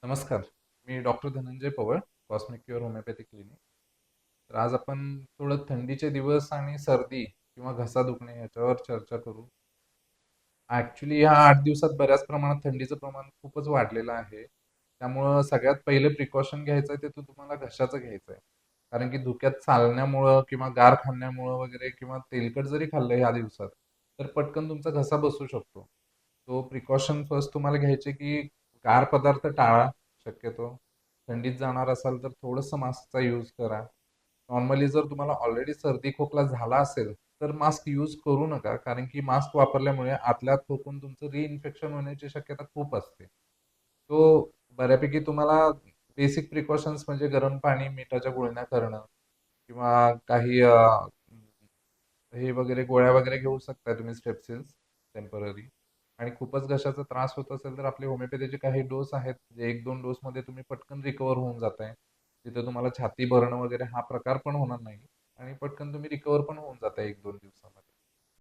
नमस्कार. मी doctor Dhananjay Pawal, cosmic cure homeopathic clinic. तर आज आपण थोडं थंडीचे दिवस आणि सर्दी किंवा घसा दुखणे याच्यावर चर्चा करू. ॲक्च्युली ह्या 8 दिवसात बऱ्याच प्रमाणात थंडीचं प्रमाण खूपच वाढलेलं आहे. त्यामुळं सगळ्यात पहिले प्रिकॉशन घ्यायचं आहे ते तुम्हाला घशाचं घ्यायचं आहे. कारण की धुक्यात चालण्यामुळं किंवा गार खाण्यामुळं वगैरे किंवा तेलकट जरी खाल्लं ह्या दिवसात, तर पटकन तुमचा घसा बसू शकतो. तो प्रिकॉशन फर्स्ट तुम्हाला घ्यायचे की गार पदार्थ टाळा शक्यतो. थंडीत जाणार असाल तर थोडंसं मास्कचा यूज करा. नॉर्मली जर तुम्हाला ऑलरेडी सर्दी खोकला झाला असेल, तर मास्क यूज करू नका. कारण की मास्क वापरल्यामुळे आतल्या आत खोकून तुमचं रिइन्फेक्शन होण्याची शक्यता खूप असते. तो बऱ्यापैकी तुम्हाला बेसिक प्रिकॉशन्स म्हणजे गरम पाणी, मिठाच्या गुळण्या करणं किंवा काही हे वगैरे गोळ्या वगैरे घेऊ शकता तुम्ही स्ट्रेप्सिल्स टेम्पररी. आणि खूपच घशाचा त्रास होत असेल तर आपले होमिओपॅथीचे काही डोस आहेत, जे 1-2 डोसमध्ये तुम्ही पटकन रिकव्हर होऊन जाताय. तिथे तुम्हाला छाती भरणं वगैरे हा प्रकार पण होणार नाही आणि पटकन तुम्ही रिकव्हर पण होऊन जाताय 1-2 दिवसामध्ये.